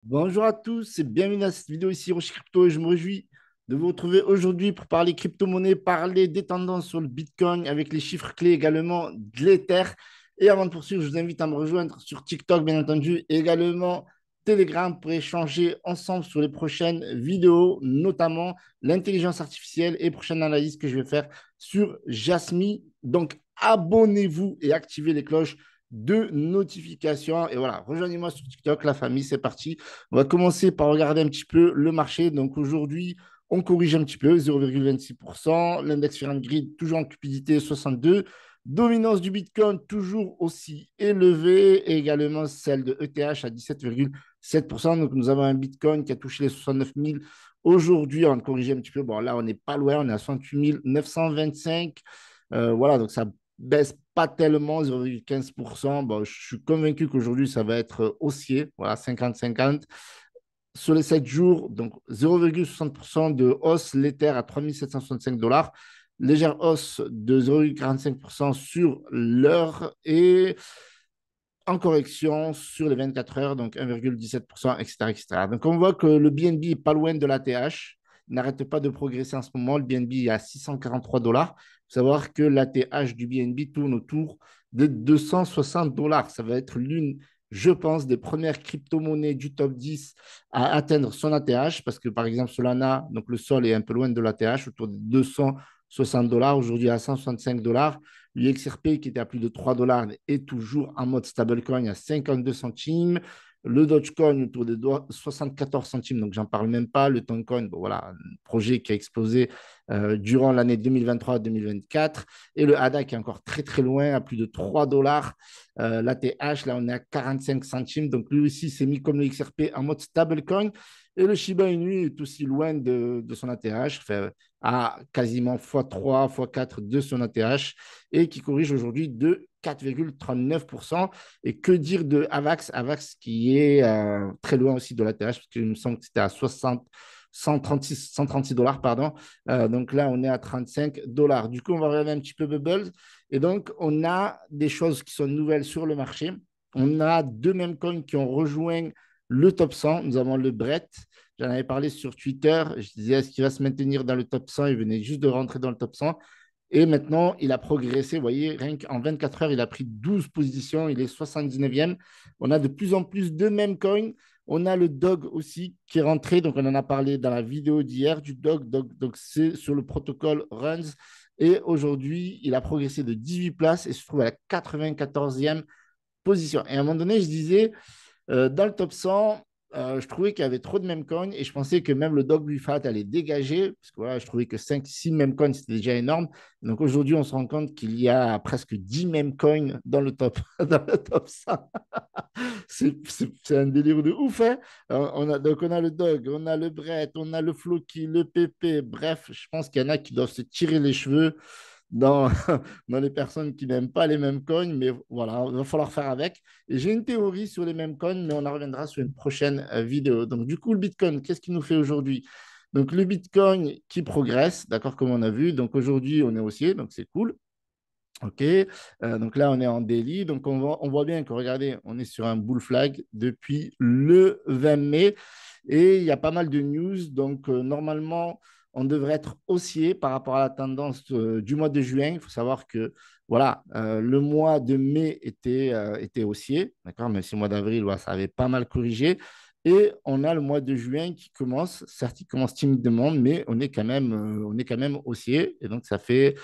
Bonjour à tous et bienvenue à cette vidéo ici Rocher Crypto et je me réjouis de vous retrouver aujourd'hui pour parler crypto-monnaie, parler des tendances sur le Bitcoin avec les chiffres clés également de l'Ether. Et avant de poursuivre, je vous invite à me rejoindre sur TikTok bien entendu et également Telegram pour échanger ensemble sur les prochaines vidéos, notamment l'intelligence artificielle et prochaine analyse que je vais faire sur Jasmy. Donc abonnez-vous et activez les cloches de notification. Et voilà, rejoignez-moi sur TikTok, la famille, c'est parti. On va commencer par regarder un petit peu le marché. Donc aujourd'hui, on corrige un petit peu, 0,26%. L'index Fahrenheit, toujours en cupidité, 62. Dominance du Bitcoin, toujours aussi élevée. Et également celle de ETH à 17,7%. Donc nous avons un Bitcoin qui a touché les 69 000 aujourd'hui. On va corriger un petit peu. Bon, là, on n'est pas loin. On est à 68 925. Voilà, donc ça baisse pas tellement, 0,15%. Bon, je suis convaincu qu'aujourd'hui, ça va être haussier, voilà, 50-50. Sur les 7 jours, donc 0,60% de hausse, l'Ether à 3 765 $. Légère hausse de 0,45% sur l'heure et en correction sur les 24 heures, donc 1,17%, etc., etc. Donc on voit que le BNB est pas loin de l'ATH, il n'arrête pas de progresser en ce moment. Le BNB est à 643 $. Il faut savoir que l'ATH du BNB tourne autour de 260 $. Ça va être l'une, je pense, des premières crypto-monnaies du top 10 à atteindre son ATH, parce que par exemple Solana, donc le sol est un peu loin de l'ATH, autour de 260 $, aujourd'hui à 165 $. L'UXRP qui était à plus de 3 dollars est toujours en mode stablecoin à 52 centimes. Le Dogecoin autour de 74 centimes, donc j'en parle même pas. Le Toncoin, bon, voilà, un projet qui a explosé durant l'année 2023-2024. Et le ADA qui est encore très très loin à plus de 3 dollars. L'ATH, là on est à 45 centimes. Donc lui aussi s'est mis comme le XRP en mode stablecoin. Et le Shiba Inu est aussi loin de son ATH, enfin, à quasiment x3, x4 de son ATH et qui corrige aujourd'hui de 4,39%. Et que dire de Avax? Avax qui est très loin aussi de l'ATH, parce qu'il me semble que c'était à 60, 136 $, pardon. Donc là, on est à 35 $. Du coup, on va regarder un petit peu Bubbles. Et donc, on a des choses qui sont nouvelles sur le marché. On a deux mêmes coins qui ont rejoint le top 100. Nous avons le Brett. J'en avais parlé sur Twitter. Je disais, est-ce qu'il va se maintenir dans le top 100? Il venait juste de rentrer dans le top 100. Et maintenant, il a progressé. Vous voyez, rien qu'en 24 heures, il a pris 12 positions. Il est 79e. On a de plus en plus de mêmes coins. On a le Dog aussi qui est rentré. Donc, on en a parlé dans la vidéo d'hier du Dog. Donc, c'est sur le protocole Runs. Et aujourd'hui, il a progressé de 18 places et se trouve à la 94e position. Et à un moment donné, je disais, dans le top 100, je trouvais qu'il y avait trop de memcoins et je pensais que même le Dog Buffat allait dégager, parce que voilà, je trouvais que 5-6 memcoins, c'était déjà énorme. Donc aujourd'hui, on se rend compte qu'il y a presque 10 memcoins dans le top, dans le top 100. C'est un délire de ouf. Hein. Donc on a le Dog, on a le Brett, on a le Floki, le PP. Bref, je pense qu'il y en a qui doivent se tirer les cheveux dans, dans les personnes qui n'aiment pas les mêmes coins, mais voilà, il va falloir faire avec. Et j'ai une théorie sur les mêmes coins, mais on en reviendra sur une prochaine vidéo. Donc, du coup, le Bitcoin, qu'est-ce qu'il nous fait aujourd'hui? Donc, le Bitcoin qui progresse, d'accord, comme on a vu. Donc, aujourd'hui, on est haussier, donc c'est cool. OK. Donc là, on est en daily. Donc, on voit bien que, regardez, on est sur un bull flag depuis le 20 mai et il y a pas mal de news. Donc, normalement, on devrait être haussier par rapport à la tendance du mois de juin. Il faut savoir que, voilà, le mois de mai était haussier, d'accord, même si le mois d'avril, voilà, ça avait pas mal corrigé. Et on a le mois de juin qui commence, certes, il commence timidement, mais on est quand même haussier. Et donc, ça fait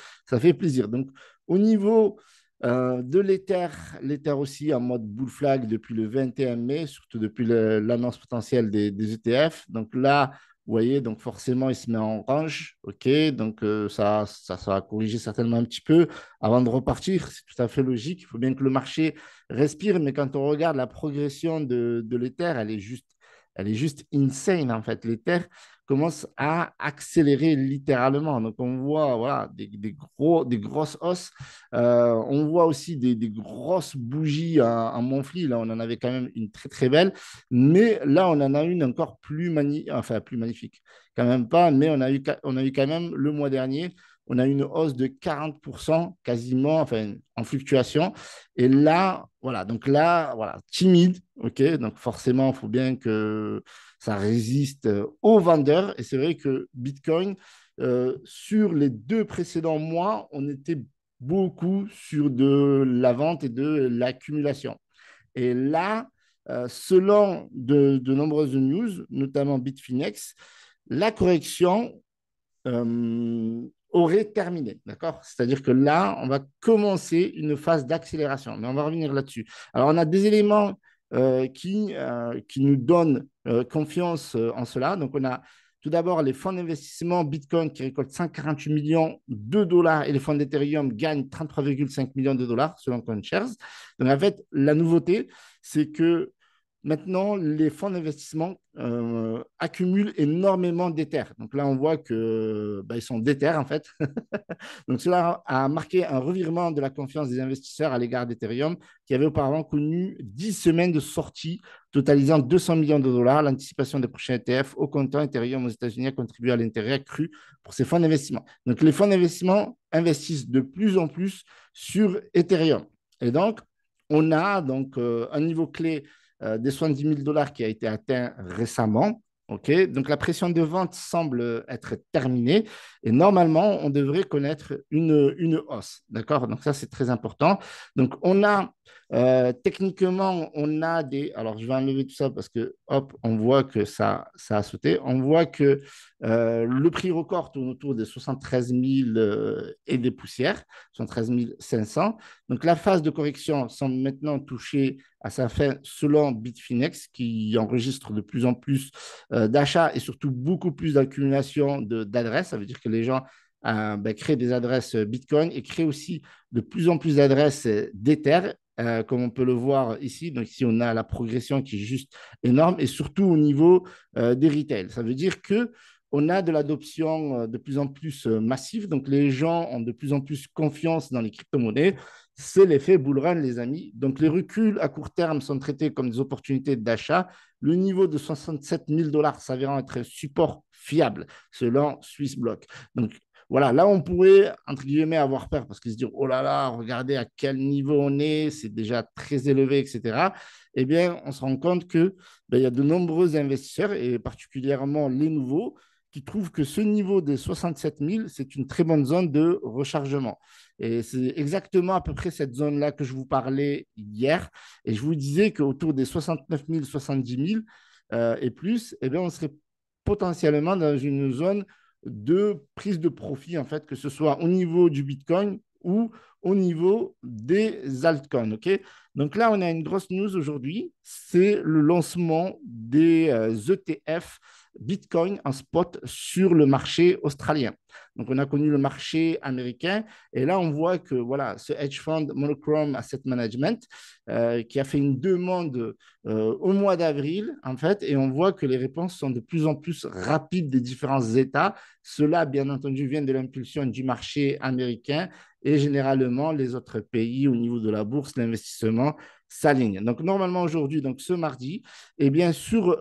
plaisir. Donc, au niveau de l'Ether, l'Ether aussi en mode bull flag depuis le 21 mai, surtout depuis l'annonce potentielle des ETF. Donc là, vous voyez, donc forcément, il se met en range. OK, donc ça va corriger certainement un petit peu avant de repartir. C'est tout à fait logique. Il faut bien que le marché respire, mais quand on regarde la progression de l'Ether, elle est juste insane en fait. L'Ether commence à accélérer littéralement. Donc, on voit voilà, des grosses hausses. On voit aussi des grosses bougies en Monthly. Là, on en avait quand même une très, très belle. Mais là, on en a une encore plus, enfin, plus magnifique. Quand même pas, mais on a eu quand même le mois dernier. on a une hausse de 40% quasiment, enfin, en fluctuation. Et là, voilà, donc là, voilà, timide, OK? Donc forcément, il faut bien que ça résiste aux vendeurs. Et c'est vrai que Bitcoin, sur les 2 précédents mois, on était beaucoup sur de la vente et de l'accumulation. Et là, selon de nombreuses news, notamment Bitfinex, la correction aurait terminé. D'accord? C'est-à-dire que là, on va commencer une phase d'accélération. Mais on va revenir là-dessus. Alors, on a des éléments qui nous donnent confiance en cela. Donc, on a tout d'abord les fonds d'investissement Bitcoin qui récoltent 148 millions de dollars et les fonds d'Ethereum gagnent 33,5 millions de dollars selon CoinShares. Donc, en fait, la nouveauté, c'est que maintenant, les fonds d'investissement accumulent énormément d'Ether. Donc là, on voit que ils sont d'Ether en fait. Donc cela a marqué un revirement de la confiance des investisseurs à l'égard d'Ethereum, qui avait auparavant connu 10 semaines de sortie, totalisant 200 millions de dollars. L'anticipation des prochains ETF au comptant Ethereum aux États-Unis a contribué à l'intérêt accru pour ces fonds d'investissement. Donc les fonds d'investissement investissent de plus en plus sur Ethereum. Et donc, on a donc un niveau clé des 70 000 dollars qui a été atteint récemment. OK, donc la pression de vente semble être terminée et normalement, on devrait connaître une hausse. D'accord? Donc ça, c'est très important. Donc on a techniquement, on a des... Alors, je vais enlever tout ça parce que, hop, on voit que ça a sauté. On voit que le prix record tourne autour de 73 000 et des poussières, 73 500. Donc, la phase de correction semble maintenant toucher à sa fin selon Bitfinex, qui enregistre de plus en plus d'achats et surtout beaucoup plus d'accumulation d'adresses. Ça veut dire que les gens créent des adresses Bitcoin et créent aussi de plus en plus d'adresses d'Ether, comme on peut le voir ici. Donc ici, on a la progression qui est juste énorme et surtout au niveau des retails. Ça veut dire que on a de l'adoption de plus en plus massive. Donc les gens ont de plus en plus confiance dans les crypto-monnaies. C'est l'effet bull run, les amis. Donc les reculs à court terme sont traités comme des opportunités d'achat. Le niveau de 67 000 dollars s'avérant être un support fiable selon Swissblock. Donc voilà, là, on pourrait, entre guillemets, avoir peur parce qu'ils se disent, oh là là, regardez à quel niveau on est, c'est déjà très élevé, etc. Eh bien, on se rend compte que il y a de nombreux investisseurs, et particulièrement les nouveaux, qui trouvent que ce niveau de 67 000, c'est une très bonne zone de rechargement. Et c'est exactement à peu près cette zone-là que je vous parlais hier. Et je vous disais qu'autour des 69 000, 70 000 et plus, eh bien, on serait potentiellement dans une zone de prise de profit, en fait, que ce soit au niveau du Bitcoin ou au niveau des altcoins. OK? Donc là, on a une grosse news aujourd'hui, c'est le lancement des ETF Bitcoin en spot sur le marché australien. Donc, on a connu le marché américain et là, on voit que voilà, ce hedge fund Monochrome Asset Management qui a fait une demande au mois d'avril, en fait, et on voit que les réponses sont de plus en plus rapides des différents États. Cela, bien entendu, vient de l'impulsion du marché américain et généralement, les autres pays, au niveau de la bourse, l'investissement s'aligne. Donc, normalement, aujourd'hui, donc ce mardi, et bien sur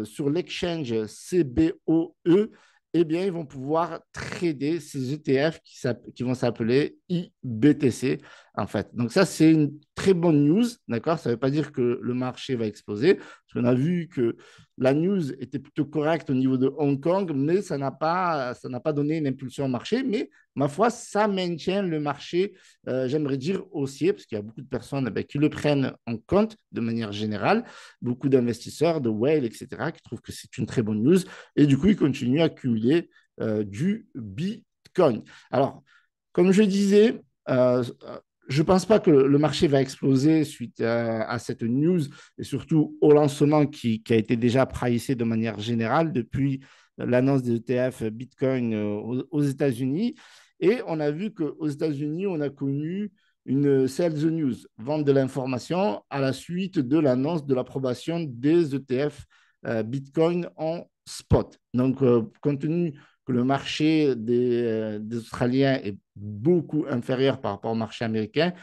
sur l'exchange CBOE, eh bien, ils vont pouvoir trader ces ETF qui vont s'appeler IBTC, en fait. Donc, ça, c'est une très bonne news, d'accord? Ça ne veut pas dire que le marché va exploser, parce qu'on a vu que la news était plutôt correcte au niveau de Hong Kong, mais ça n'a pas donné une impulsion au marché. Mais ma foi, ça maintient le marché, j'aimerais dire, haussier, parce qu'il y a beaucoup de personnes qui le prennent en compte de manière générale, beaucoup d'investisseurs, de whale, etc., qui trouvent que c'est une très bonne news. Et du coup, ils continuent à accumuler du Bitcoin. Alors, comme je disais, je ne pense pas que le marché va exploser suite à cette news et surtout au lancement qui a été déjà pricé de manière générale depuis l'annonce des ETF Bitcoin aux États-Unis. Et on a vu qu'aux États-Unis, on a connu une sales news, vente de l'information à la suite de l'annonce de l'approbation des ETF Bitcoin en spot. Donc, compte tenu que le marché des Australiens est beaucoup inférieur par rapport au marché américain,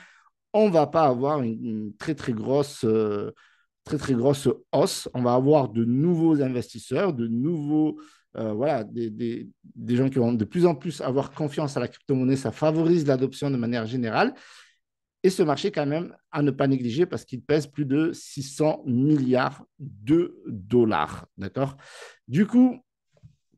on ne va pas avoir une très, très grosse hausse. On va avoir de nouveaux investisseurs, de nouveaux voilà, des gens qui vont de plus en plus avoir confiance à la crypto-monnaie. Ça favorise l'adoption de manière générale. Et ce marché, quand même, à ne pas négliger parce qu'il pèse plus de 600 milliards de dollars. D'accord? Du coup,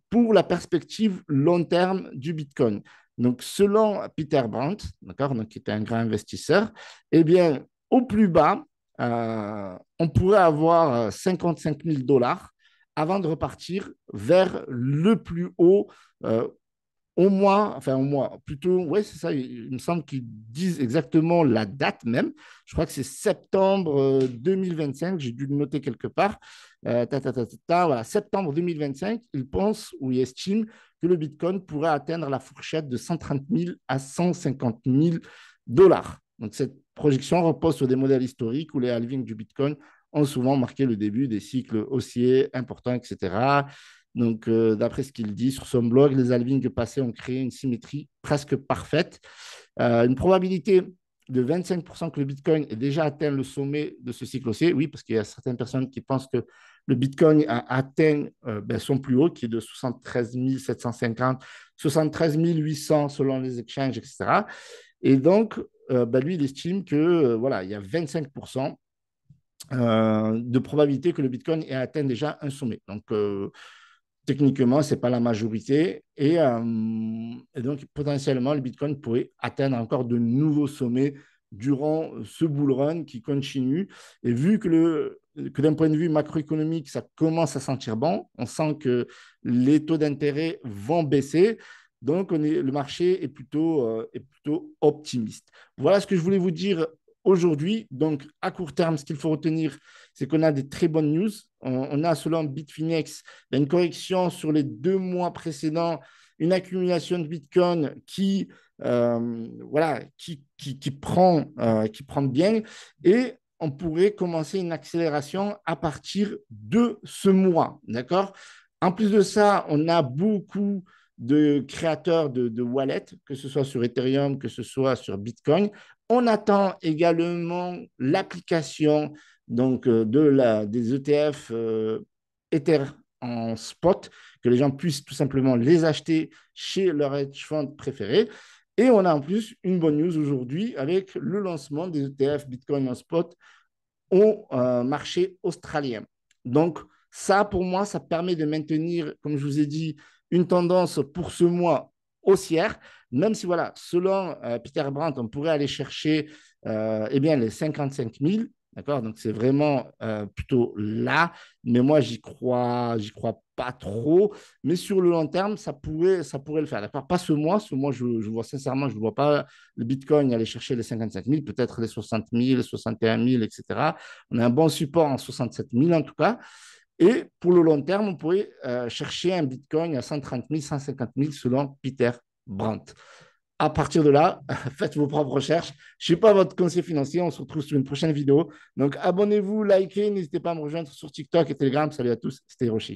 pour la perspective long terme du Bitcoin. Donc, selon Peter Brandt, d'accord, donc, qui était un grand investisseur, eh bien, au plus bas, on pourrait avoir 55 000 dollars avant de repartir vers le plus haut au moins, plutôt, ouais, c'est ça, il me semble qu'ils disent exactement la date même. Je crois que c'est septembre 2025, j'ai dû le noter quelque part. Voilà, septembre 2025, ils pensent ou ils estiment que le Bitcoin pourrait atteindre la fourchette de 130 000 à 150 000 dollars. Donc, cette projection repose sur des modèles historiques où les halvings du Bitcoin ont souvent marqué le début des cycles haussiers importants, etc. Donc, d'après ce qu'il dit sur son blog, les halvings passés ont créé une symétrie presque parfaite. Une probabilité de 25% que le Bitcoin ait déjà atteint le sommet de ce cycle haussier. Oui, parce qu'il y a certaines personnes qui pensent que le Bitcoin a atteint son plus haut, qui est de 73 750, 73 800 selon les exchanges, etc. Et donc, lui, il estime que voilà, il y a 25% de probabilité que le Bitcoin ait atteint déjà un sommet. Donc, techniquement, ce n'est pas la majorité. Et donc, potentiellement, le Bitcoin pourrait atteindre encore de nouveaux sommets durant ce bull run qui continue. Et vu que d'un point de vue macroéconomique, ça commence à sentir bon, on sent que les taux d'intérêt vont baisser. Donc, le marché est plutôt optimiste. Voilà ce que je voulais vous dire aujourd'hui. Donc, à court terme, ce qu'il faut retenir, c'est qu'on a des très bonnes news. On a, selon Bitfinex, une correction sur les 2 mois précédents, une accumulation de Bitcoin voilà, qui prend bien. Et on pourrait commencer une accélération à partir de ce mois. D'accord? En plus de ça, on a beaucoup de créateurs de wallets, que ce soit sur Ethereum, que ce soit sur Bitcoin. On attend également l'application donc des ETF Ether en spot, que les gens puissent tout simplement les acheter chez leur hedge fund préféré. Et on a en plus une bonne news aujourd'hui avec le lancement des ETF Bitcoin en spot au marché australien. Donc, ça, pour moi, ça permet de maintenir, comme je vous ai dit, une tendance pour ce mois haussière, même si, voilà, selon Peter Brandt, on pourrait aller chercher eh bien, les 55 000. D'accord? Donc, c'est vraiment plutôt là. Mais moi, j'y crois pas trop. Mais sur le long terme, ça pourrait le faire. D'accord? Pas ce mois. Ce mois, je vois sincèrement, je ne vois pas le Bitcoin aller chercher les 55 000, peut-être les 60 000, les 61 000, etc. On a un bon support en 67 000 en tout cas. Et pour le long terme, on pourrait chercher un Bitcoin à 130 000, 150 000 selon Peter Brandt. À partir de là, faites vos propres recherches. Je ne suis pas votre conseiller financier. On se retrouve sur une prochaine vidéo. Donc, abonnez-vous, likez. N'hésitez pas à me rejoindre sur TikTok et Telegram. Salut à tous. C'était Hiroshi.